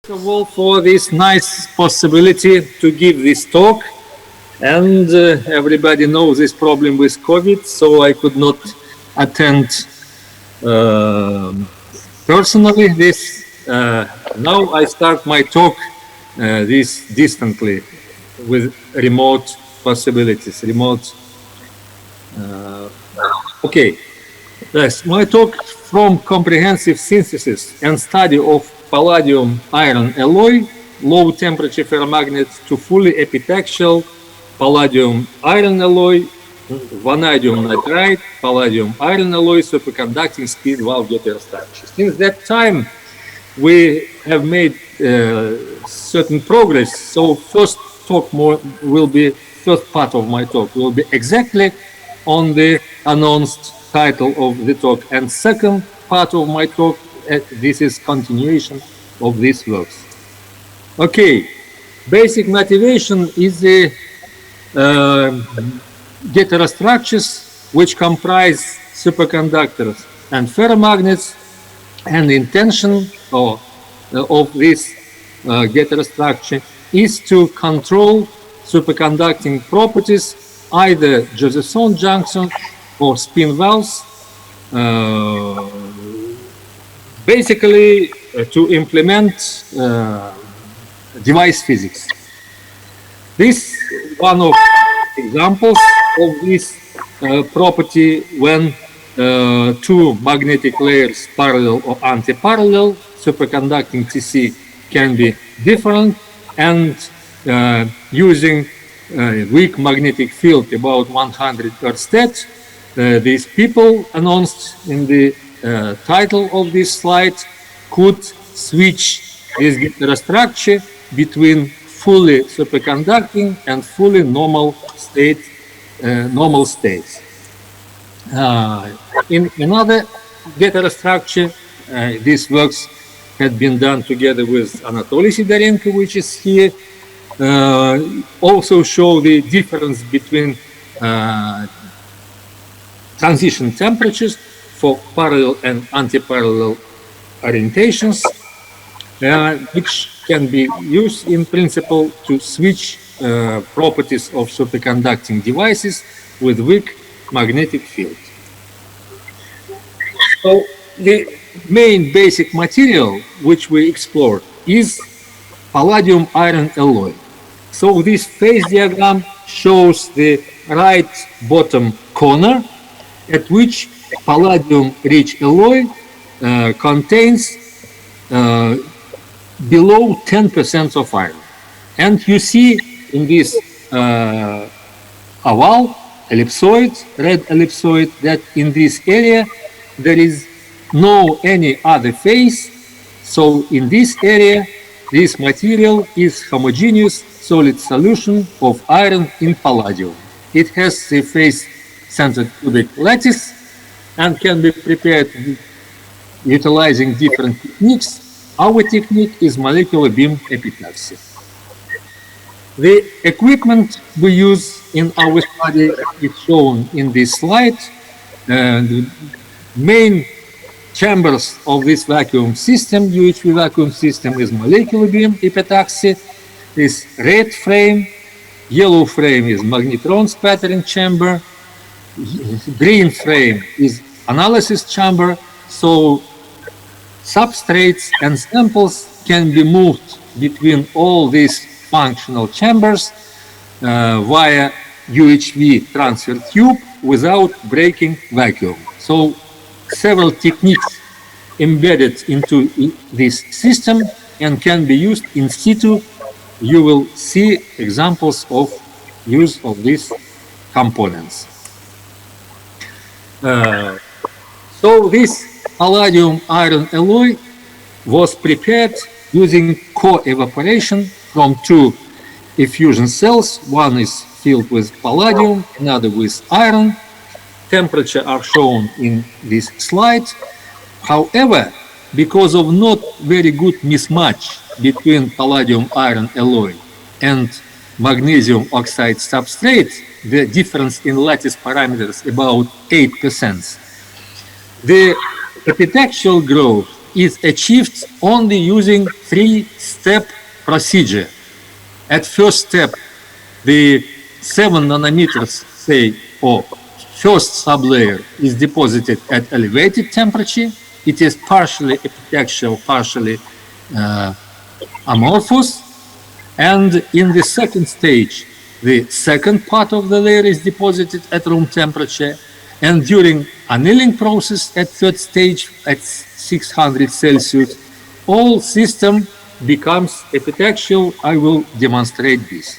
First of all, for this nice possibility to give this talk. And everybody knows this problem with COVID, so I could not attend personally this. Now I start my talk this distantly with remote possibilities, okay. Yes, my talk from comprehensive synthesis and study of palladium iron alloy, low temperature ferromagnet to fully epitaxial palladium iron alloy, vanadium nitride, palladium iron alloy, superconducting speed valve heterostructure. Since that time, we have made certain progress. So first part of my talk will be exactly on the announced title of the talk, and second part of my talk, this is continuation of these works. Okay, basic motivation is the heterostructures which comprise superconductors and ferromagnets, and the intention of this heterostructure is to control superconducting properties, either Josephson junction or spin valves, basically to implement device physics. This is one of examples of this property when two magnetic layers, parallel or anti-parallel, superconducting TC can be different, and using weak magnetic field about 100 Ørsted, these people announced in the title of this slide could switch this heterostructure between fully superconducting and fully normal states. In another heterostructure, these works had been done together with Anatoly Sidorenko, which is here, also show the difference between transition temperatures for parallel and anti-parallel orientations, which can be used in principle to switch properties of superconducting devices with weak magnetic field. So the main basic material which we explore is palladium iron alloy. So this phase diagram shows the right bottom corner, at which palladium rich alloy contains below 10% of iron. And you see in this oval, ellipsoid, red ellipsoid, that in this area there is no any other phase. So in this area, this material is homogeneous solid solution of iron in palladium. It has the phase-centered cubic lattice and can be prepared utilizing different techniques. Our technique is molecular beam epitaxy. The equipment we use in our study is shown in this slide. The main chambers of this vacuum system, UHV vacuum system, is molecular beam epitaxy. This red frame, yellow frame is magnetron scattering chamber, green frame is analysis chamber. So substrates and samples can be moved between all these functional chambers via UHV transfer tube without breaking vacuum. So several techniques embedded into this system and can be used in situ. You will see examples of use of these components. So this palladium iron alloy was prepared using co-evaporation from two effusion cells. One is filled with palladium, another with iron. Temperature are shown in this slide. However, because of not very good mismatch between palladium iron alloy and magnesium oxide substrate, the difference in lattice parameters about 8%. The epitaxial growth is achieved only using three-step procedure. At first step, the 7 nanometers, say, or first sublayer is deposited at elevated temperature. It is partially epitaxial, partially amorphous. And in the second stage, the second part of the layer is deposited at room temperature. And during annealing process at third stage at 600 Celsius, all system becomes epitaxial. I will demonstrate this.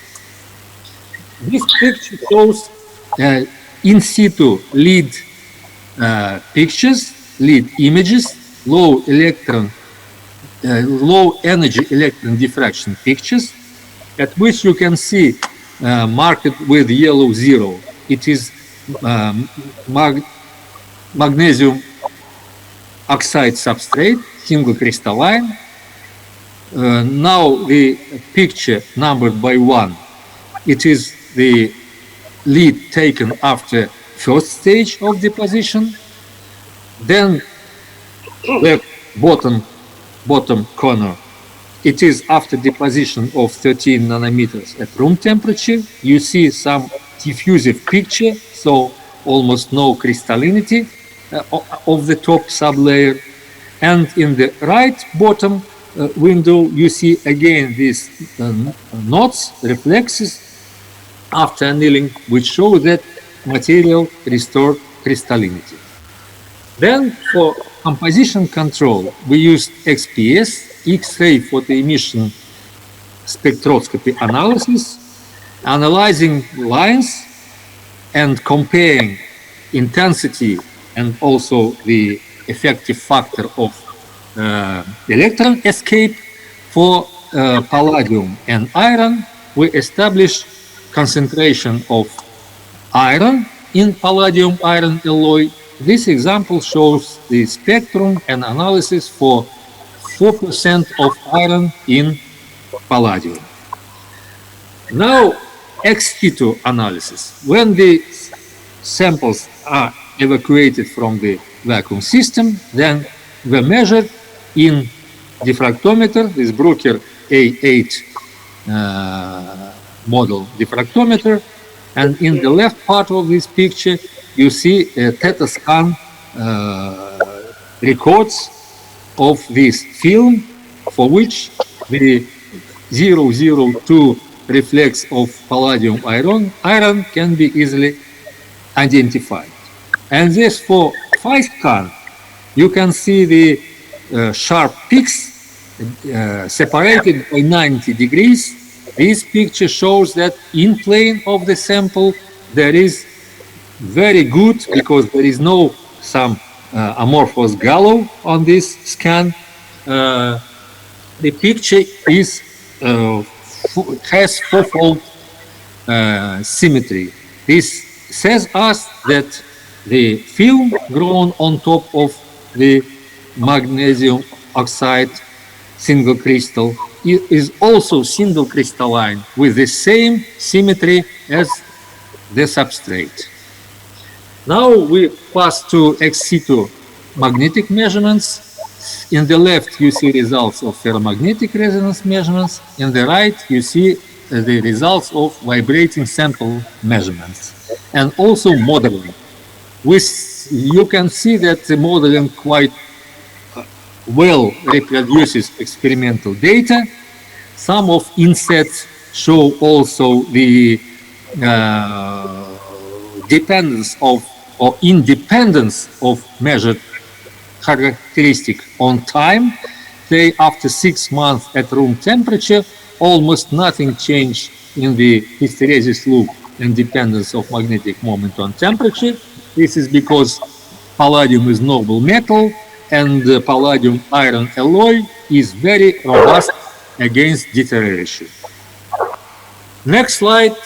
This picture shows in situ lead pictures, lead images, low energy electron diffraction pictures, at which you can see marked with yellow 0. It is magnesium oxide substrate, single crystalline. Now the picture numbered by 1. It is the lead taken after first stage of deposition. Then the bottom corner, it is after deposition of 13 nanometers at room temperature. You see some diffusive picture, so almost no crystallinity of the top sublayer. And in the right bottom window, you see again these knots, reflexes after annealing, which show that material restored crystallinity. Then for composition control, we used XPS, X-ray photoemission spectroscopy analysis, analyzing lines and comparing intensity and also the effective factor of electron escape. For palladium and iron, we established concentration of iron in palladium iron alloy. This example shows the spectrum and analysis for 4% of iron in palladium. Now, Xc2 analysis. When the samples are evacuated from the vacuum system, then they're measured in diffractometer, this Bruker A8 model diffractometer, and in the left part of this picture you see a theta scan records of this film, for which the 002 reflex of palladium iron can be easily identified. And this for phi scan, you can see the sharp peaks separated by 90 degrees. This picture shows that in plane of the sample there is very good, because there is no some amorphous gallow on this scan. The picture is has fourfold symmetry. This says us that the film grown on top of the magnesium oxide single crystal is also single crystalline with the same symmetry as the substrate. Now we pass to Xc2 magnetic measurements. In the left you see results of ferromagnetic resonance measurements. In the right you see the results of vibrating sample measurements, and also modeling. You can see that the modeling quite well reproduces experimental data. Some of insets show also the dependence of or independence of measured characteristic on time. Say after 6 months at room temperature, almost nothing changed in the hysteresis loop and dependence of magnetic moment on temperature. This is because palladium is noble metal, and the palladium iron alloy is very robust against deterioration. Next slide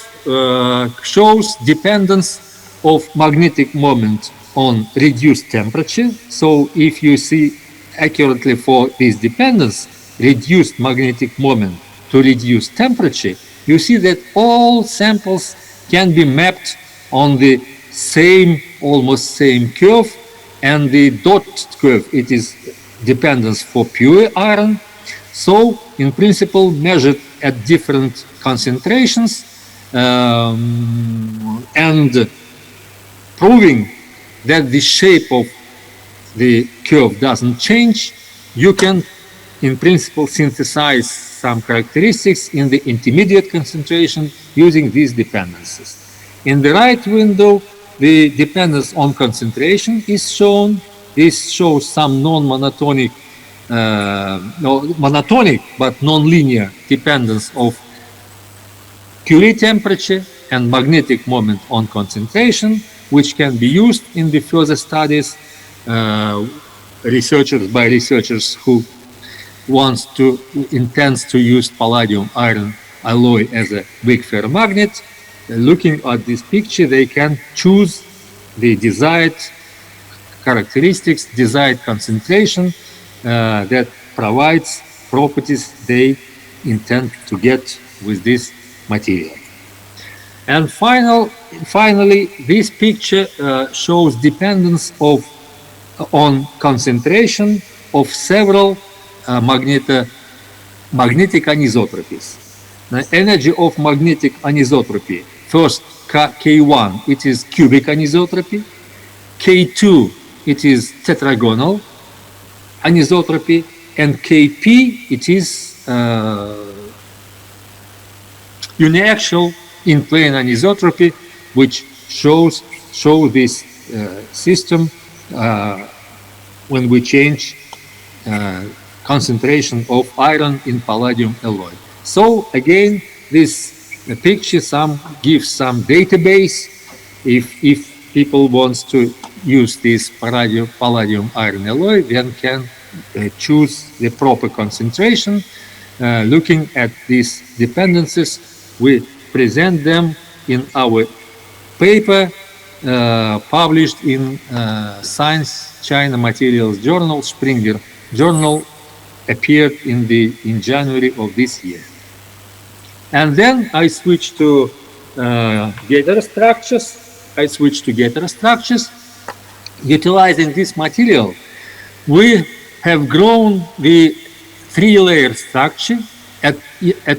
shows dependence of magnetic moment on reduced temperature. So if you see accurately for this dependence, reduced magnetic moment to reduced temperature, you see that all samples can be mapped on the same, almost same curve, and the dot curve, it is dependence for pure iron. So, in principle, measured at different concentrations and proving that the shape of the curve doesn't change, you can, in principle, synthesize some characteristics in the intermediate concentration using these dependencies. In the right window, the dependence on concentration is shown. This shows some non-monotonic, monotonic but non-linear dependence of Curie temperature and magnetic moment on concentration, which can be used in the further studies by researchers who intends to use palladium iron alloy as a weak ferromagnet. Looking at this picture, they can choose the desired characteristics, desired concentration that provides properties they intend to get with this material. And finally, this picture shows dependence on concentration of several magnetic anisotropies. The energy of magnetic anisotropy, first K1, it is cubic anisotropy. K2, it is tetragonal anisotropy. And Kp, it is uniaxial in plane anisotropy, which shows this system when we change concentration of iron in palladium alloy. So again, this picture gives some database if people want to use this palladium iron alloy, then can choose the proper concentration. Looking at these dependencies, we present them in our paper published in Science China Materials Journal, Springer Journal, appeared in January of this year. And then I switch to Gator structures. Utilizing this material, we have grown the three-layer structure at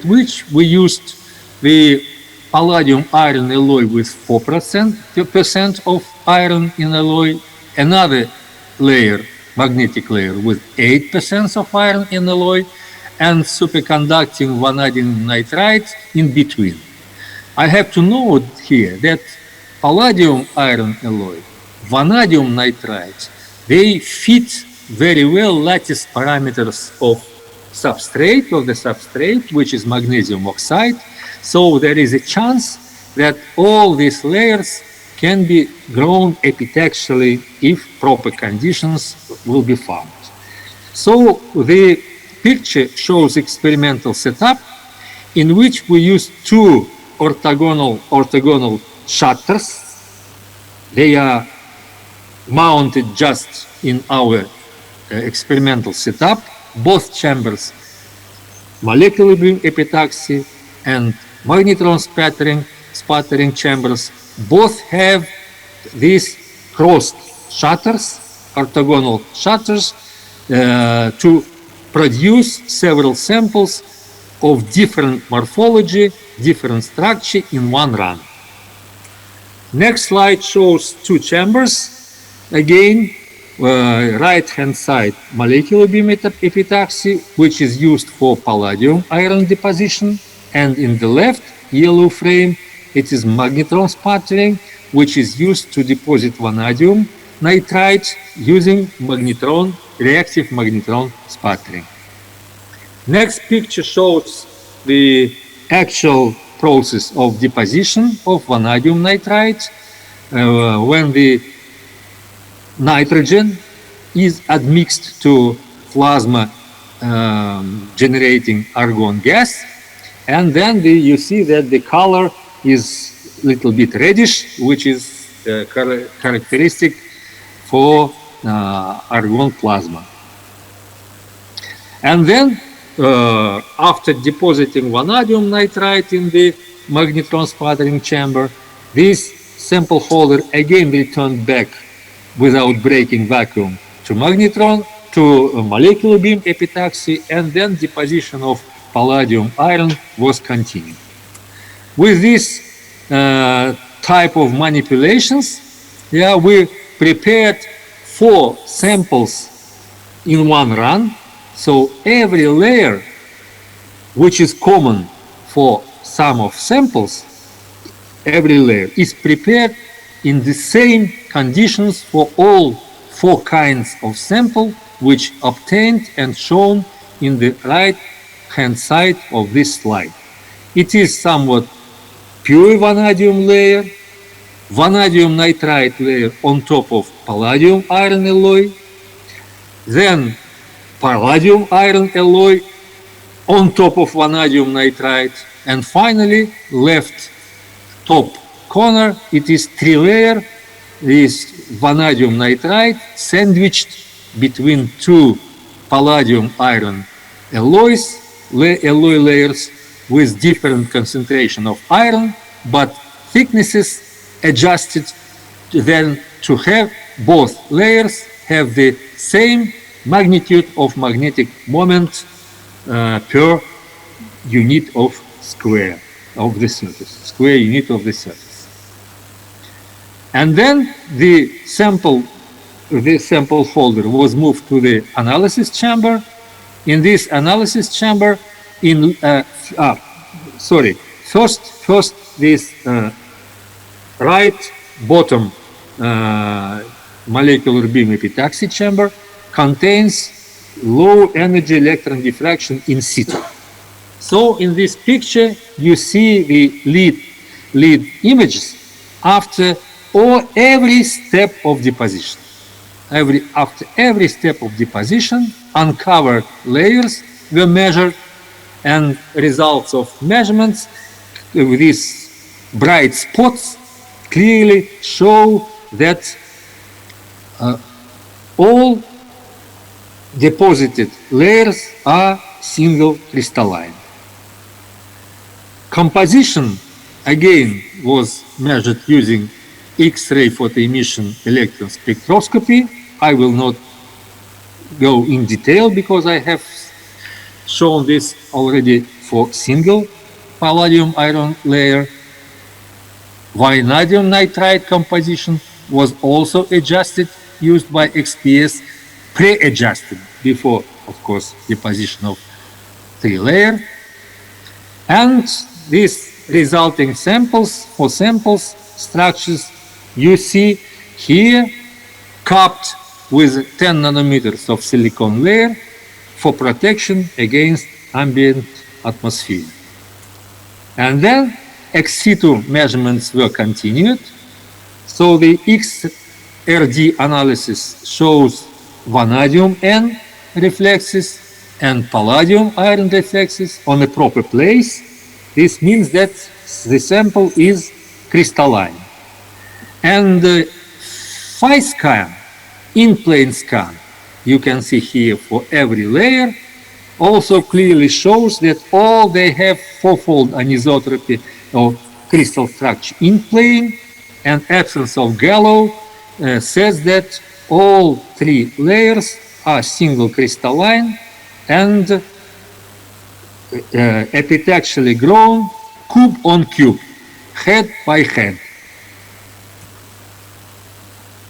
which we used the palladium iron alloy with 4% of iron in alloy, another layer, magnetic layer, with 8% of iron in alloy, and superconducting vanadium nitride in between. I have to note here that palladium iron alloy, vanadium nitride, they fit very well lattice parameters of the substrate, which is magnesium oxide. So there is a chance that all these layers can be grown epitaxially if proper conditions will be found. So the picture shows experimental setup in which we use two orthogonal shutters. They are mounted just in our experimental setup. Both chambers, molecular beam epitaxy and magnetron sputtering chambers, both have these crossed shutters, orthogonal shutters, to produce several samples of different morphology, different structure in one run. Next slide shows two chambers. Again, right-hand side molecular beam epitaxy, which is used for palladium iron deposition, and in the left yellow frame, it is magnetron sputtering, which is used to deposit vanadium nitride using reactive magnetron sputtering. Next picture shows the actual process of deposition of vanadium nitride when the nitrogen is admixed to plasma generating argon gas, and then you see that the color is a little bit reddish, which is characteristic for argon plasma. And then after depositing vanadium nitride in the magnetron sputtering chamber, this sample holder again returned back without breaking vacuum to magnetron, to molecular beam epitaxy, and then deposition of palladium iron was continued. With this type of manipulations, we prepared 4 samples in one run. So every layer, which is common for some of samples, every layer is prepared in the same conditions for all 4 kinds of sample, which obtained and shown in the right hand side of this slide. It is somewhat pure vanadium layer, vanadium nitride layer on top of palladium iron alloy, then palladium iron alloy on top of vanadium nitride, and finally left top corner, it is 3-layer, this vanadium nitride sandwiched between 2 palladium iron alloy layers with different concentration of iron, but thicknesses adjusted then to have both layers have the same magnitude of magnetic moment per unit of square of the surface, square unit of the surface. And then the sample folder was moved to the analysis chamber. In this analysis chamber, first this right bottom molecular beam epitaxy chamber contains low energy electron diffraction in situ. So in this picture you see the lead images after every step of deposition. After every step of deposition, uncovered layers were measured, and results of measurements with these bright spots clearly show that all deposited layers are single crystalline. Composition again was measured using X-ray photoemission electron spectroscopy. I will not go in detail because I have shown this already for single palladium iron layer. Vanadium nitride composition was also adjusted, used by XPS, pre-adjusted before, of course, deposition of 3-layer. And these resulting samples structures you see here capped with 10 nanometers of silicon layer for protection against ambient atmosphere. And then Xc2 measurements were continued. So the XRD analysis shows vanadium N reflexes and palladium iron reflexes on a proper place. This means that the sample is crystalline. And the phi scan, in-plane scan, you can see here for every layer, also clearly shows that all they have 4-fold anisotropy of crystal structure in plane, and absence of gallow says that all 3 layers are single crystalline and epitaxially grown cube on cube, head by head.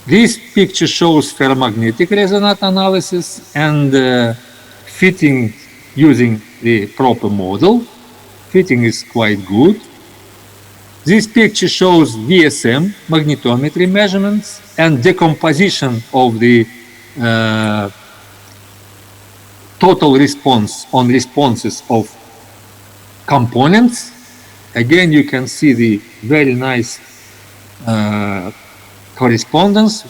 This picture shows ferromagnetic resonance analysis and fitting using the proper model. Fitting is quite good. This picture shows VSM magnetometry measurements and decomposition of the total response on responses of components. Again, you can see the very nice correspondence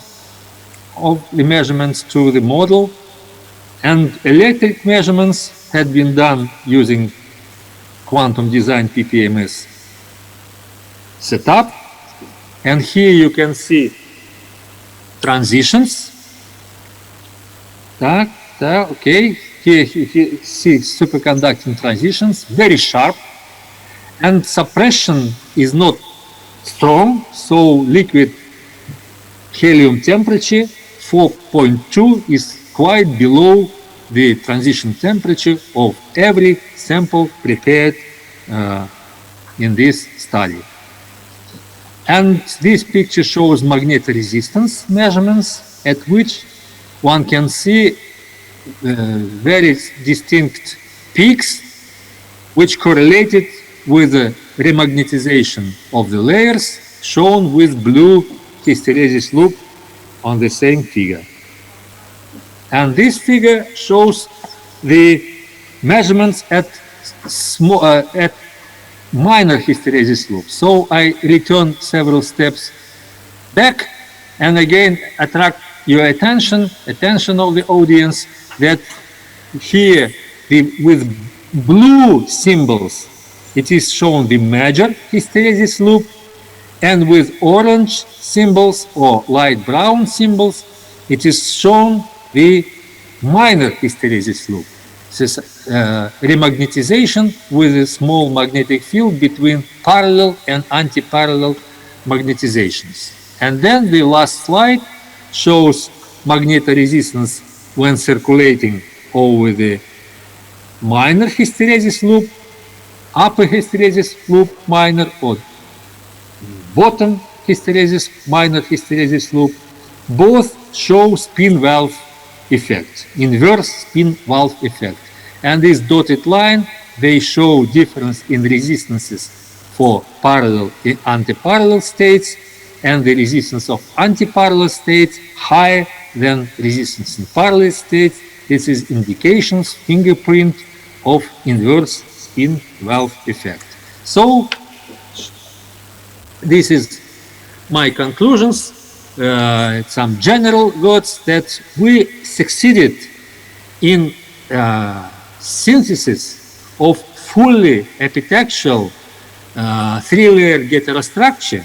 of the measurements to the model, and electric measurements had been done using quantum design PPMS setup. And here you can see transitions. Okay, here you see superconducting transitions, very sharp, and suppression is not strong, so liquid helium temperature 4.2 is quite below the transition temperature of every sample prepared in this study. And this picture shows magnetic resistance measurements at which one can see very distinct peaks which correlated with the remagnetization of the layers, shown with blue hysteresis loop on the same figure. And this figure shows the measurements at minor hysteresis loop. So I return several steps back and again attract your attention of the audience, that here with blue symbols it is shown the major hysteresis loop, and with orange symbols or light brown symbols it is shown the minor hysteresis loop. This is remagnetization with a small magnetic field between parallel and anti-parallel magnetizations. And then the last slide shows magnetic resistance when circulating over the minor hysteresis loop, upper hysteresis loop minor, or bottom hysteresis, minor hysteresis loop. Both show spin valve effect, inverse spin valve effect. And this dotted line, they show difference in resistances for parallel and anti-parallel states, and the resistance of anti-parallel states higher than resistance in parallel states. This is indications, fingerprint of inverse spin valve effect. So this is my conclusions. Some general words that we succeeded in synthesis of fully epitaxial three-layer heterostructure,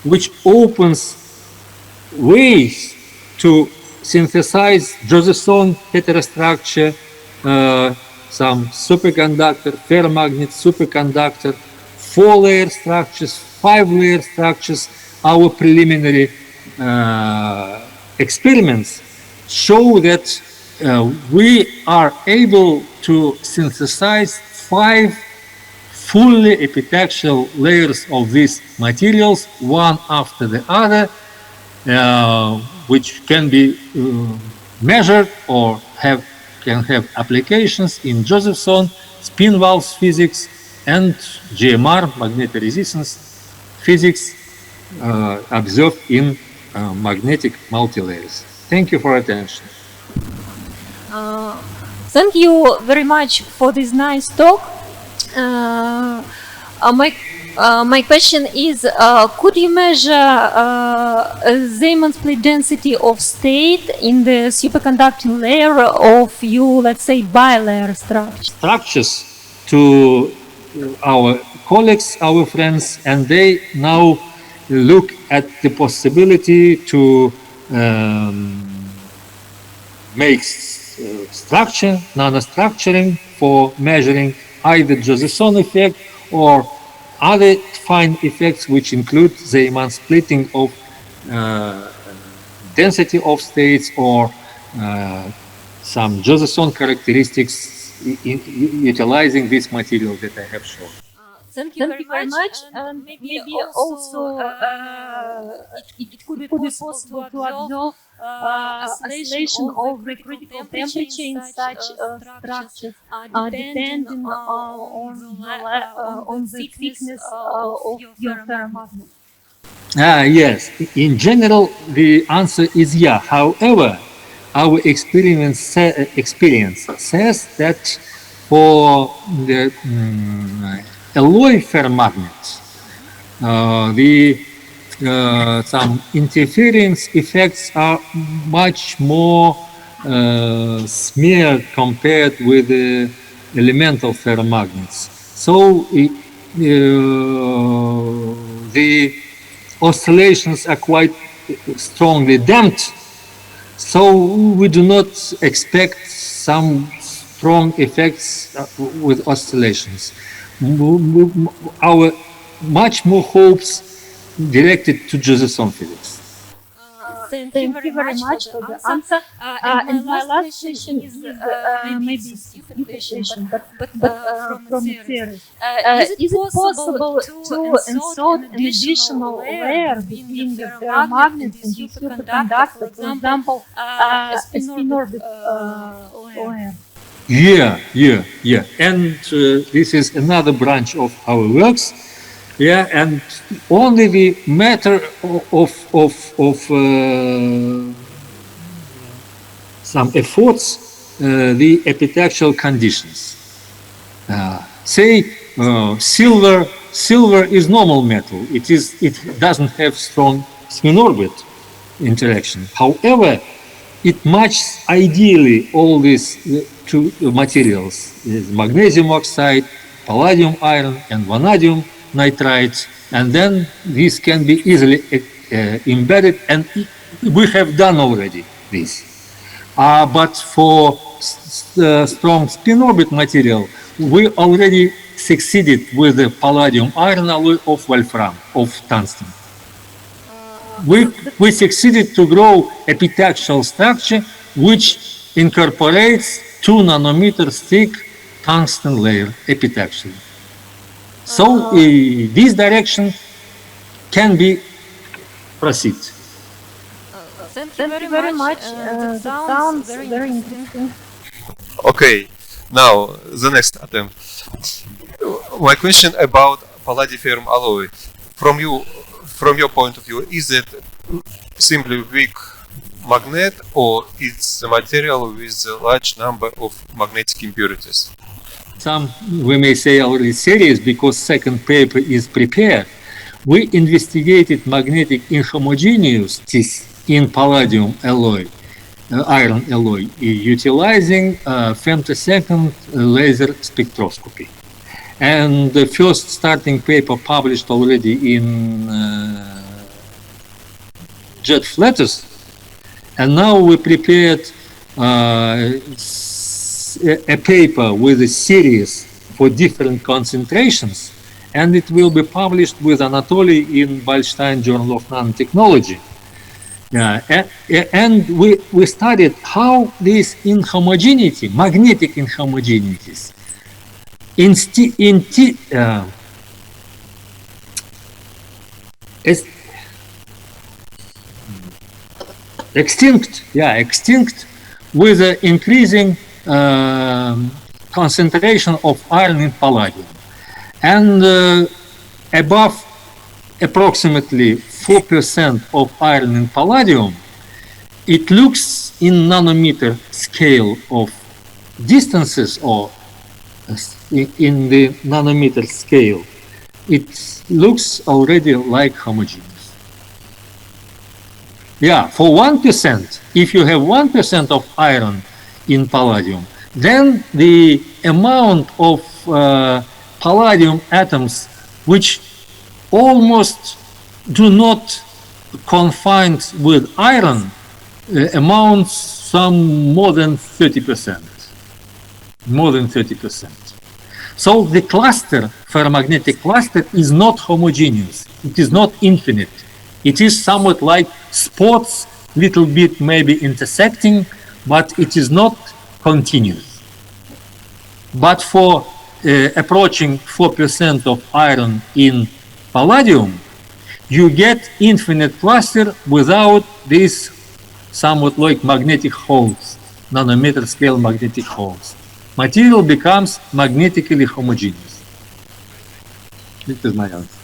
which opens ways to synthesize Josephson heterostructure, some superconductor, ferromagnet superconductor, 4-layer structures, 5-layer structures. Our preliminary experiments show that we are able to synthesize 5 fully epitaxial layers of these materials, one after the other, which can be measured or can have applications in Josephson, spin valve physics, and GMR, magnetic resistance physics, observed in magnetic multilayers. Thank you for attention. Thank you very much for this nice talk. My question is, could you measure Zeeman split density of state in the superconducting layer of let's say, bilayer structures to our colleagues, our friends, and they now look at the possibility to make structure, nanostructuring for measuring either Josephson effect or other fine effects, which include Zeeman splitting of density of states or some Josephson characteristics utilizing this material that I have shown. Thank you very much. And maybe also it could be possible to observe oscillation of the critical temperature in such structures, depending on the thickness of your ferromagnet. Yes, in general, the answer is yeah. However, our experience says that for the alloy ferromagnets, some interference effects are much more smeared compared with the elemental ferromagnets. So the oscillations are quite strongly damped. So we do not expect some strong effects with oscillations. Our much more hopes directed to Josephson physics. Thank you very much for the answer. And my last question is maybe a stupid question, but from the theory, is it possible to insert an additional layer between the ferromagnets and the superconductor, for example, a spin orbit layer? Yeah. And this is another branch of our works. Yeah, and only the matter of some efforts, the epitaxial conditions. Say silver is normal metal. It doesn't have strong spin orbit interaction. However, it matches ideally all these two materials: magnesium oxide, palladium iron, and vanadium nitrides, and then this can be easily embedded, and we have done already this. But for strong spin orbit material, we already succeeded with the palladium iron alloy of wolfram, of tungsten. We succeeded to grow epitaxial structure which incorporates 2 nanometers thick tungsten layer epitaxially. So this direction can be proceed. Thank you very much. That sounds very interesting. Okay, now the next attempt. My question about palladium alloy. From your point of view, is it simply weak magnet, or it's a material with a large number of magnetic impurities? Some, we may say, already serious, because second paper is prepared. We investigated magnetic inhomogeneities in palladium alloy, iron alloy, utilizing femtosecond laser spectroscopy. And the first starting paper published already in Jet Flatters, and now we prepared a paper with a series for different concentrations, and it will be published with Anatoly in Ballstein Journal of Nanotechnology. And we studied how this inhomogeneity, magnetic inhomogeneities, extinct with an increasing concentration of iron in palladium, and above approximately 4% of iron in palladium, it looks in nanometer scale of distances, or in the nanometer scale, it looks already like homogeneous. Yeah, for 1%, if you have 1% of iron in palladium, then the amount of palladium atoms which almost do not confine with iron amounts some more than 30%. More than 30%. So the cluster, ferromagnetic cluster, is not homogeneous. It is not infinite. It is somewhat like spots, little bit maybe intersecting, but it is not continuous. But for approaching 4% of iron in palladium, you get infinite cluster without this somewhat like magnetic holes, nanometer scale magnetic holes. Material becomes magnetically homogeneous. This is my answer.